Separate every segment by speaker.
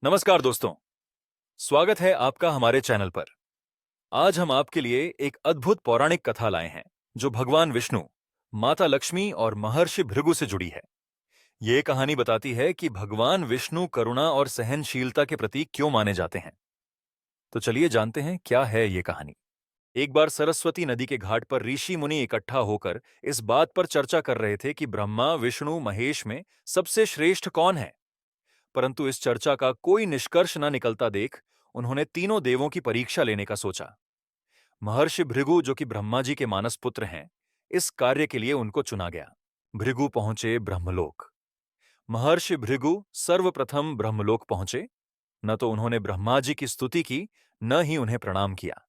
Speaker 1: नमस्कार दोस्तों, स्वागत है आपका हमारे चैनल पर। आज हम आपके लिए एक अद्भुत पौराणिक कथा लाए हैं, जो भगवान विष्णु, माता लक्ष्मी और महर्षि भृगु से जुड़ी है। ये कहानी बताती है कि भगवान विष्णु करुणा और सहनशीलता के प्रतीक क्यों माने जाते हैं। तो चलिए जानते हैं क्या है ये कहानी। एक बार सरस्वती नदी के घाट पर ऋषि मुनि इकट्ठा होकर इस बात पर चर्चा कर रहे थे कि ब्रह्मा, विष्णु, महेश में सबसे श्रेष्ठ कौन है। परंतु इस चर्चा का कोई निष्कर्ष न निकलता देख उन्होंने तीनों देवों की परीक्षा लेने का सोचा। महर्षि भृगु, जो कि ब्रह्मा जी के मानस पुत्र हैं, इस कार्य के लिए उनको चुना गया। भृगु पहुंचे ब्रह्मलोक। महर्षि भृगु सर्वप्रथम ब्रह्मलोक पहुंचे। न तो उन्होंने ब्रह्मा जी की स्तुति की, न ही उन्हें प्रणाम किया।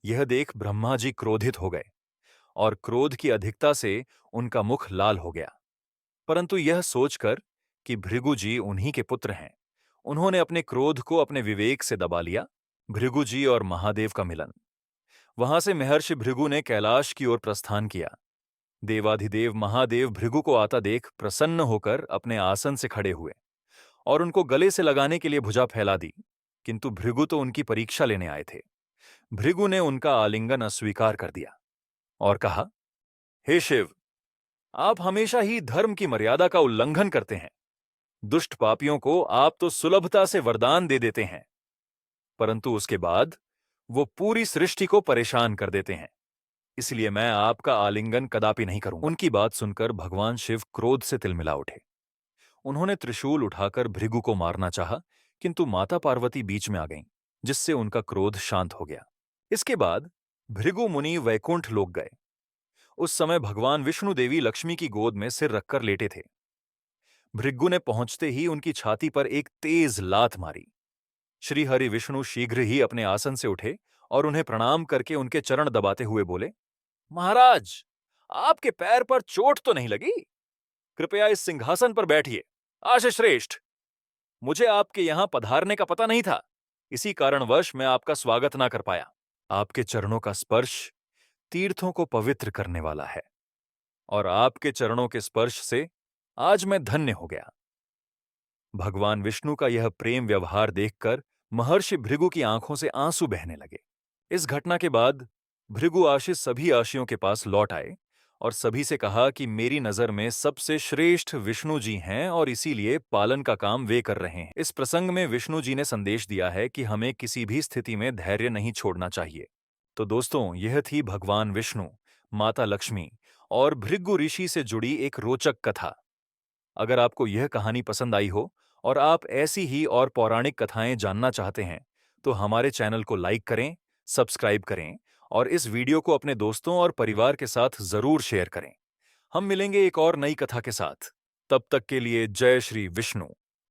Speaker 1: यह देख ब्रह्मा जी क्रोधित हो गए और क्रोध की अधिकता से उनका मुख लाल हो गया। परंतु यह सोचकर कि भृगु जी उन्हीं के पुत्र हैं, उन्होंने अपने क्रोध को अपने विवेक से दबा लिया। भृगु जी और महादेव का मिलन। वहां से महर्षि भृगु ने कैलाश की ओर प्रस्थान किया। देवाधिदेव महादेव भृगु को आता देख प्रसन्न होकर अपने आसन से खड़े हुए और उनको गले से लगाने के लिए भुजा फैला दी। किंतु भृगु तो उनकी परीक्षा लेने आए थे। भृगु ने उनका आलिंगन अस्वीकार कर दिया और कहा, हे शिव, आप हमेशा ही धर्म की मर्यादा का उल्लंघन करते हैं। दुष्ट पापियों को आप तो सुलभता से वरदान दे देते हैं, परंतु उसके बाद वो पूरी सृष्टि को परेशान कर देते हैं। इसलिए मैं आपका आलिंगन कदापि नहीं करूंगा। उनकी बात सुनकर भगवान शिव क्रोध से तिलमिला उठे। उन्होंने त्रिशूल उठाकर भृगु को मारना चाहा, किंतु माता पार्वती बीच में आ गईं, जिससे उनका क्रोध शांत हो गया। इसके बाद भृगु मुनि वैकुंठ लोक गए। उस समय भगवान विष्णु देवी लक्ष्मी की गोद में सिर रखकर लेटे थे। भृगु ने पहुंचते ही उनकी छाती पर एक तेज लात मारी। श्री हरि विष्णु शीघ्र ही अपने आसन से उठे और उन्हें प्रणाम करके उनके चरण दबाते हुए बोले, महाराज, आपके पैर पर चोट तो नहीं लगी? कृपया इस सिंहासन पर बैठिए। आशीष श्रेष्ठ, मुझे आपके यहां पधारने का पता नहीं था, इसी कारणवश मैं आपका स्वागत ना कर पाया। आपके चरणों का स्पर्श तीर्थों को पवित्र करने वाला है और आपके चरणों के स्पर्श से आज मैं धन्य हो गया। भगवान विष्णु का यह प्रेम व्यवहार देखकर महर्षि भृगु की आंखों से आंसू बहने लगे। इस घटना के बाद भृगु आशीष सभी आशियों के पास लौट आए और सभी से कहा कि मेरी नजर में सबसे श्रेष्ठ विष्णु जी हैं और इसीलिए पालन का काम वे कर रहे हैं। इस प्रसंग में विष्णु जी ने संदेश दिया है कि हमें किसी भी स्थिति में धैर्य नहीं छोड़ना चाहिए। तो दोस्तों, यह थी भगवान विष्णु, माता लक्ष्मी और भृगु ऋषि से जुड़ी एक रोचक कथा। अगर आपको यह कहानी पसंद आई हो और आप ऐसी ही और पौराणिक कथाएं जानना चाहते हैं, तो हमारे चैनल को लाइक करें, सब्सक्राइब करें और इस वीडियो को अपने दोस्तों और परिवार के साथ जरूर शेयर करें। हम मिलेंगे एक और नई कथा के साथ। तब तक के लिए जय श्री विष्णु।